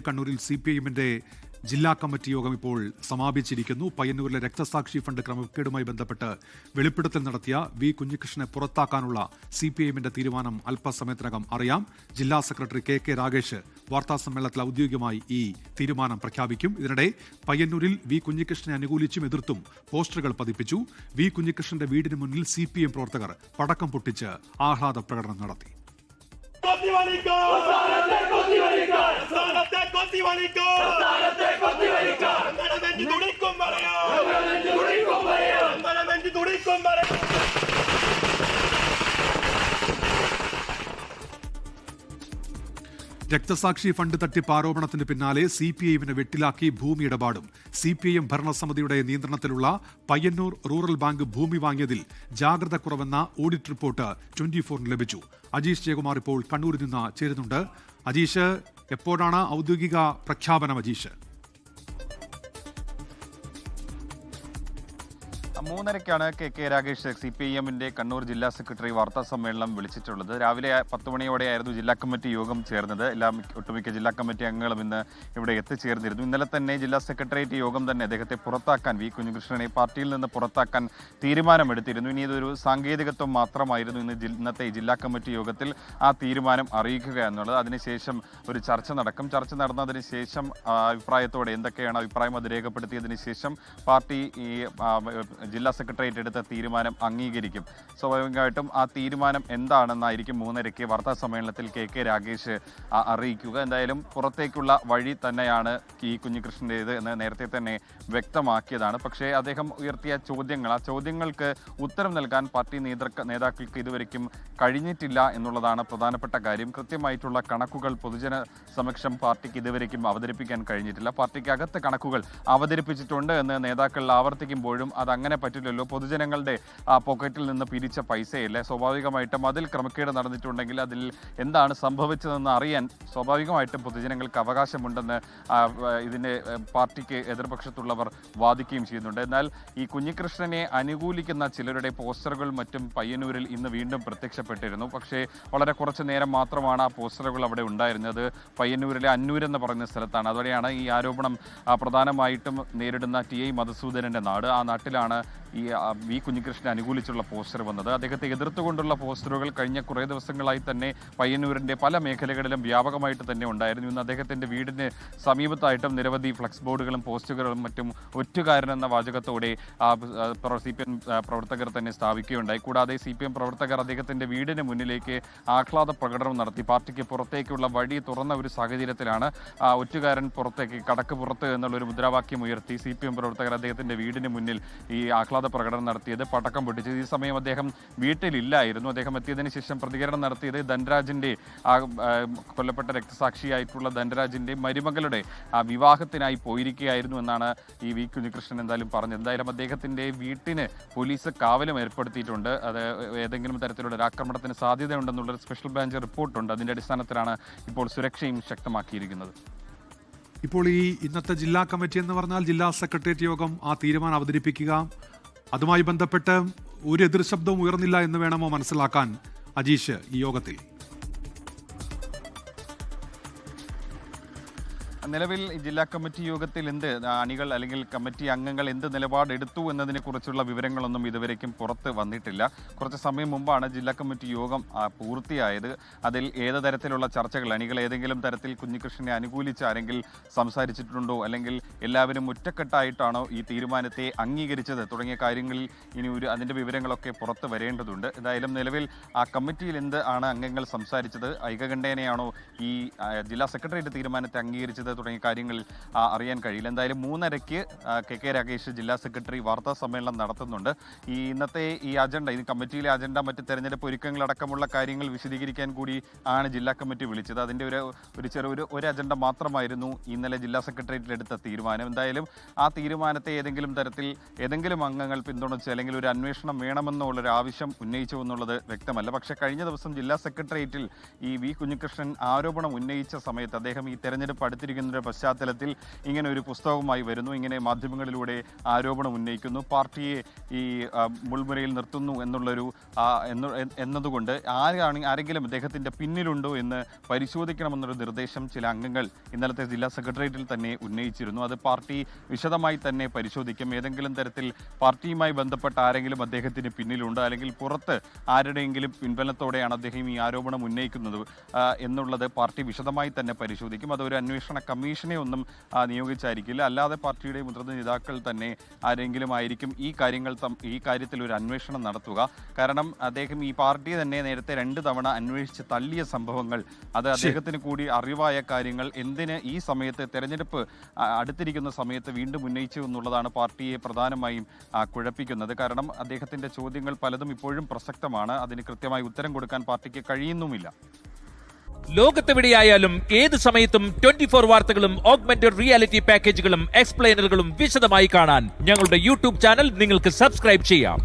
കണ്ണൂരിൽ CPIMന്റെ ജില്ലാ കമ്മിറ്റി യോഗം ഇപ്പോൾ സമാപിച്ചിരിക്കുന്നു. പയ്യന്നൂരിലെ രക്തസാക്ഷി ഫണ്ട് ക്രമക്കേടുമായി ബന്ധപ്പെട്ട് വെളിപ്പെടുത്തൽ നടത്തിയ വി കുഞ്ഞികൃഷ്ണനെ പുറത്താക്കാനുള്ള CPIMന്റെ തീരുമാനം അല്പസമയത്തിനകം അറിയാം. ജില്ലാ സെക്രട്ടറി KK രാഗേഷ് വാർത്താസമ്മേളനത്തിൽ ഔദ്യോഗികമായി ഈ തീരുമാനം പ്രഖ്യാപിക്കും. ഇതിനിടെ പയ്യന്നൂരിൽ വി കുഞ്ഞികൃഷ്ണനെ അനുകൂലിച്ചും എതിർത്തും പോസ്റ്ററുകൾ പതിപ്പിച്ചു. വി കുഞ്ഞികൃഷ്ണന്റെ വീടിന് മുന്നിൽ CPIM പ്രവർത്തകർ പടക്കം പൊട്ടിച്ച് ആഹ്ലാദ പ്രകടനം നടത്തി. രക്തസാക്ഷി ഫണ്ട് തട്ടിപ്പ് ആരോപണത്തിന് പിന്നാലെ CPIMനെ വെട്ടിലാക്കി ഭൂമി ഇടപാടും. CPIM ഭരണസമിതിയുടെ നിയന്ത്രണത്തിലുള്ള പയ്യന്നൂർ റൂറൽ ബാങ്ക് ഭൂമി വാങ്ങിയതിൽ ജാഗ്രത കുറവെന്ന ഓഡിറ്റ് റിപ്പോർട്ട് 24 ലഭിച്ചു. അജീഷ് ജയകുമാർ ഇപ്പോൾ കണ്ണൂരിൽ നിന്ന് ചേരുന്നുണ്ട്. അജീഷ്, എപ്പോഴാണ് ഔദ്യോഗിക പ്രഖ്യാപനം? അജീഷ്, 3:30 KK രാഗേഷ് CPIMന്റെ കണ്ണൂർ ജില്ലാ സെക്രട്ടറി വാർത്താ സമ്മേളനം വിളിച്ചിട്ടുള്ളത്. രാവിലെ 10 മണിയോടെയായിരുന്നു ജില്ലാ കമ്മിറ്റി യോഗം ചേർന്നത്. ഒട്ടുമിക്ക ജില്ലാ കമ്മിറ്റി അംഗങ്ങളും ഇന്ന് ഇവിടെ എത്തിച്ചേർന്നിരുന്നു. ഇന്നലെ തന്നെ ജില്ലാ സെക്രട്ടേറിയറ്റ് യോഗം തന്നെ അദ്ദേഹത്തെ പുറത്താക്കാൻ, വി കുഞ്ഞികൃഷ്ണനെ പാർട്ടിയിൽ നിന്ന് പുറത്താക്കാൻ തീരുമാനമെടുത്തിരുന്നു. ഇനി ഇതൊരു സാങ്കേതികത്വം മാത്രമായിരുന്നു ഇന്നത്തെ ജില്ലാ കമ്മിറ്റി യോഗത്തിൽ ആ തീരുമാനം അറിയിക്കുക എന്നുള്ളത്. അതിനുശേഷം ഒരു ചർച്ച നടക്കും. ചർച്ച നടന്നതിന് ശേഷം അഭിപ്രായത്തോടെ എന്തൊക്കെയാണ് അഭിപ്രായം അത് രേഖപ്പെടുത്തിയതിന് ശേഷം പാർട്ടി ഈ ജില്ലാ സെക്രട്ടേറിയറ്റ് എടുത്ത തീരുമാനം അംഗീകരിക്കും. സ്വാഭാവികമായിട്ടും ആ തീരുമാനം എന്താണെന്നായിരിക്കും 3:30 വാർത്താ സമ്മേളനത്തിൽ KK രാഗേഷ് അറിയിക്കുക. എന്തായാലും പുറത്തേക്കുള്ള വഴി തന്നെയാണ് ഈ കുഞ്ഞികൃഷ്ണൻ്റേത് എന്ന് നേരത്തെ തന്നെ വ്യക്തമാക്കിയതാണ്. പക്ഷേ അദ്ദേഹം ഉയർത്തിയ ചോദ്യങ്ങൾ, ആ ചോദ്യങ്ങൾക്ക് ഉത്തരം നൽകാൻ പാർട്ടി നേതാക്കൾക്ക് ഇതുവരെയ്ക്കും കഴിഞ്ഞിട്ടില്ല എന്നുള്ളതാണ് പ്രധാനപ്പെട്ട കാര്യം. കൃത്യമായിട്ടുള്ള കണക്കുകൾ പൊതുജന സമക്ഷം പാർട്ടിക്ക് ഇതുവരെയ്ക്കും അവതരിപ്പിക്കാൻ കഴിഞ്ഞിട്ടില്ല. പാർട്ടിക്ക് അകത്ത് കണക്കുകൾ അവതരിപ്പിച്ചിട്ടുണ്ട് എന്ന് നേതാക്കൾ ആവർത്തിക്കുമ്പോഴും അതങ്ങനെ പറ്റില്ലല്ലോ. പൊതുജനങ്ങളുടെ പോക്കറ്റിൽ നിന്ന് പിരിച്ച പൈസയല്ലേ. സ്വാഭാവികമായിട്ടും അതിൽ ക്രമക്കേട് നടന്നിട്ടുണ്ടെങ്കിൽ അതിൽ എന്താണ് സംഭവിച്ചതെന്ന് അറിയാൻ സ്വാഭാവികമായിട്ടും പൊതുജനങ്ങൾക്ക് അവകാശമുണ്ടെന്ന് ഇതിൻ്റെ പാർട്ടിക്ക് എതിർപക്ഷത്തുള്ളവർ വാദിക്കുകയും ചെയ്യുന്നുണ്ട്. എന്നാൽ ഈ കുഞ്ഞികൃഷ്ണനെ അനുകൂലിക്കുന്ന ചിലരുടെ പോസ്റ്ററുകൾ മറ്റും പയ്യന്നൂരിൽ ഇന്ന് വീണ്ടും പ്രത്യക്ഷപ്പെട്ടിരുന്നു. പക്ഷേ വളരെ കുറച്ച് നേരം മാത്രമാണ് ആ പോസ്റ്ററുകൾ അവിടെ ഉണ്ടായിരുന്നത്. പയ്യന്നൂരിലെ അന്നൂർ എന്ന് പറയുന്ന സ്ഥലത്താണ്. അതുവരെയാണ് ഈ ആരോപണം പ്രധാനമായിട്ടും നേരിടുന്ന TI മധുസൂദനൻ്റെ നാട്. ആ നാട്ടിലാണ് ഈ വി കുഞ്ഞികൃഷ്ണനെ അനുകൂലിച്ചുള്ള പോസ്റ്റർ വന്നത്. അദ്ദേഹത്തെ എതിർത്തുകൊണ്ടുള്ള പോസ്റ്ററുകൾ കഴിഞ്ഞ കുറേ ദിവസങ്ങളായി തന്നെ പയ്യന്നൂരിൻ്റെ പല മേഖലകളിലും വ്യാപകമായിട്ട് തന്നെ ഉണ്ടായിരുന്നു. ഇന്ന് അദ്ദേഹത്തിൻ്റെ വീടിന് സമീപത്തായിട്ടും നിരവധി ഫ്ലക്സ് ബോർഡുകളും പോസ്റ്ററുകളും മറ്റും ഒറ്റുകാരൻ എന്ന വാചകത്തോടെ CPM പ്രവർത്തകർ തന്നെ സ്ഥാപിക്കുകയുണ്ടായി. കൂടാതെ CPM പ്രവർത്തകർ അദ്ദേഹത്തിൻ്റെ വീടിന് മുന്നിലേക്ക് ആഹ്ലാദ പ്രകടനം നടത്തി. പാർട്ടിക്ക് പുറത്തേക്കുള്ള വഴി തുറന്ന ഒരു സാഹചര്യത്തിലാണ് ഒറ്റുകാരൻ പുറത്തേക്ക്, കടക്ക് പുറത്ത് എന്നുള്ളൊരു മുദ്രാവാക്യം ഉയർത്തി CPM പ്രവർത്തകർ അദ്ദേഹത്തിൻ്റെ വീടിന് മുന്നിൽ ഈ ആഹ്ലാദ പ്രകടനം നടത്തിയത്, പടക്കം പൊട്ടിച്ചത്. ഈ സമയം അദ്ദേഹം വീട്ടിലില്ലായിരുന്നു. അദ്ദേഹം എത്തിയതിനു ശേഷം പ്രതികരണം നടത്തിയത് ധനരാജിൻ്റെ, കൊല്ലപ്പെട്ട രക്തസാക്ഷിയായിട്ടുള്ള ധനരാജിൻ്റെ മരുമകളുടെ വിവാഹത്തിനായി പോയിരിക്കുകയായിരുന്നു എന്നാണ് ഈ വി കുഞ്ഞികൃഷ്ണൻ എന്തായാലും പറഞ്ഞത്. എന്തായാലും അദ്ദേഹത്തിൻ്റെ വീട്ടിന് പോലീസ് കാവലും ഏർപ്പെടുത്തിയിട്ടുണ്ട്. അത് ഏതെങ്കിലും തരത്തിലുള്ള ഒരു ആക്രമണത്തിന് സാധ്യതയുണ്ടെന്നുള്ളൊരു സ്പെഷ്യൽ ബ്രാഞ്ച് റിപ്പോർട്ടുണ്ട്. അതിൻ്റെ അടിസ്ഥാനത്തിലാണ് ഇപ്പോൾ സുരക്ഷയും ശക്തമാക്കിയിരിക്കുന്നത്. ഇപ്പോൾ ഈ ഇന്നത്തെ ജില്ലാ കമ്മിറ്റി എന്ന് പറഞ്ഞാൽ ജില്ലാ സെക്രട്ടേറിയറ്റ് യോഗം ആ തീരുമാനം അവതരിപ്പിക്കുക, അതുമായി ബന്ധപ്പെട്ട് ഒരു എതിർശബ്ദവും ഉയർന്നില്ല എന്ന് വേണമോ മനസ്സിലാക്കാൻ അജീഷ് ഈ യോഗത്തിൽ? നിലവിൽ ജില്ലാ കമ്മിറ്റി യോഗത്തിൽ എന്ത് അണികൾ അല്ലെങ്കിൽ കമ്മിറ്റി അംഗങ്ങൾ എന്ത് നിലപാടെടുത്തു എന്നതിനെ കുറിച്ചുള്ള വിവരങ്ങളൊന്നും ഇതുവരേക്കും പുറത്ത് വന്നിട്ടില്ല. കുറച്ച് സമയം മുമ്പാണ് ജില്ലാ കമ്മിറ്റി യോഗം പൂർത്തിയായത്. അതിൽ ഏത് തരത്തിലുള്ള ചർച്ചകൾ, അണികൾ ഏതെങ്കിലും തരത്തിൽ കുഞ്ഞികൃഷ്ണനെ അനുകൂലിച്ച് ആരെങ്കിലും സംസാരിച്ചിട്ടുണ്ടോ, അല്ലെങ്കിൽ എല്ലാവരും ഒറ്റക്കെട്ടായിട്ടാണോ ഈ തീരുമാനത്തെ അംഗീകരിച്ചത് തുടങ്ങിയ കാര്യങ്ങളിൽ ഇനി അതിൻ്റെ വിവരങ്ങളൊക്കെ പുറത്ത് വരേണ്ടതുണ്ട്. എന്തായാലും നിലവിൽ ആ കമ്മിറ്റിയിൽ എന്ത് ആണ് അംഗങ്ങൾ സംസാരിച്ചത്, ഐകകണ്ഠേനയാണോ ഈ ജില്ലാ സെക്രട്ടേറിയറ്റ് തീരുമാനത്തെ അംഗീകരിച്ചത് തുടങ്ങിയ കാര്യങ്ങളിൽ അറിയാൻ കഴിയില്ല. എന്തായാലും 3:30 KK രാഗേഷ് ജില്ലാ സെക്രട്ടറി വാർത്താ സമ്മേളനം നടത്തുന്നുണ്ട്. ഈ ഇന്നത്തെ ഈ അജണ്ട, ഈ കമ്മിറ്റിയിലെ അജണ്ട, മറ്റ് തെരഞ്ഞെടുപ്പ് ഒരുക്കങ്ങളടക്കമുള്ള കാര്യങ്ങൾ വിശദീകരിക്കാൻ കൂടി ആണ് ജില്ലാ കമ്മിറ്റി വിളിച്ചത്. അതിൻ്റെ ഒരു അജണ്ട മാത്രമായിരുന്നു ഇന്നലെ ജില്ലാ സെക്രട്ടേറിയറ്റിൽ എടുത്ത തീരുമാനം. എന്തായാലും ആ തീരുമാനത്തെ ഏതെങ്കിലും തരത്തിൽ ഏതെങ്കിലും അംഗങ്ങൾ പിന്തുണച്ച് അല്ലെങ്കിൽ ഒരു അന്വേഷണം വേണമെന്നുള്ളൊരു ആവശ്യം ഉന്നയിച്ചു എന്നുള്ളത് വ്യക്തമല്ല. പക്ഷേ കഴിഞ്ഞ ദിവസം ജില്ലാ സെക്രട്ടേറിയറ്റിൽ ഈ വി കുഞ്ഞികൃഷ്ണൻ ആരോപണം ഉന്നയിച്ച സമയത്ത് അദ്ദേഹം ഈ തെരഞ്ഞെടുപ്പ് അടുത്തിരിക്കുന്ന ചെയ്യുന്നതിൻ്റെ പശ്ചാത്തലത്തിൽ ഇങ്ങനെ ഒരു പുസ്തകവുമായി വരുന്നു, ഇങ്ങനെ മാധ്യമങ്ങളിലൂടെ ആരോപണം ഉന്നയിക്കുന്നു, പാർട്ടിയെ ഈ മുൾമുരയിൽ നിർത്തുന്നു എന്നതുകൊണ്ട് ആരെങ്കിലും അദ്ദേഹത്തിൻ്റെ പിന്നിലുണ്ടോ എന്ന് പരിശോധിക്കണമെന്നൊരു നിർദ്ദേശം ചില അംഗങ്ങൾ ഇന്നലത്തെ ജില്ലാ സെക്രട്ടേറിയറ്റിൽ തന്നെ ഉന്നയിച്ചിരുന്നു. അത് പാർട്ടി വിശദമായി തന്നെ പരിശോധിക്കും. ഏതെങ്കിലും തരത്തിൽ പാർട്ടിയുമായി ബന്ധപ്പെട്ട ആരെങ്കിലും അദ്ദേഹത്തിന് പിന്നിലുണ്ട്, അല്ലെങ്കിൽ പുറത്ത് ആരുടെയെങ്കിലും പിൻബലത്തോടെയാണ് അദ്ദേഹം ഈ ആരോപണം ഉന്നയിക്കുന്നത് എന്നുള്ളത് പാർട്ടി വിശദമായി തന്നെ പരിശോധിക്കും. അതൊരു അന്വേഷണ കമ്മീഷനെ ഒന്നും നിയോഗിച്ചായിരിക്കില്ല, അല്ലാതെ പാർട്ടിയുടെ മുതിർന്ന നേതാക്കൾ തന്നെ ആരെങ്കിലും ആയിരിക്കും ഈ കാര്യത്തിൽ ഒരു അന്വേഷണം നടത്തുക. കാരണം അദ്ദേഹം ഈ പാർട്ടി തന്നെ നേരത്തെ 2 തവണ അന്വേഷിച്ച് തള്ളിയ സംഭവങ്ങൾ, അത് അദ്ദേഹത്തിന് കൂടി അറിവായ കാര്യങ്ങൾ എന്തിന് ഈ സമയത്ത് തെരഞ്ഞെടുപ്പ് അടുത്തിരിക്കുന്ന സമയത്ത് വീണ്ടും ഉന്നയിച്ചു എന്നുള്ളതാണ് പാർട്ടിയെ പ്രധാനമായും കുഴപ്പിക്കുന്നത്. കാരണം അദ്ദേഹത്തിന്റെ ചോദ്യങ്ങൾ പലതും ഇപ്പോഴും പ്രസക്തമാണ്, അതിന് കൃത്യമായി ഉത്തരം കൊടുക്കാൻ പാർട്ടിക്ക് കഴിയുന്നുമില്ല. ലോകത്തെവിടെയായാലും ഏത് സമയത്തും 24 വാർത്തകളും ഓഗ്മെന്റഡ് റിയാലിറ്റി പാക്കേജുകളും എക്സ്പ്ലെയിനറുകളും വിശദമായി കാണാൻ ഞങ്ങളുടെ യൂട്യൂബ് ചാനൽ നിങ്ങൾക്ക് സബ്സ്ക്രൈബ് ചെയ്യാം.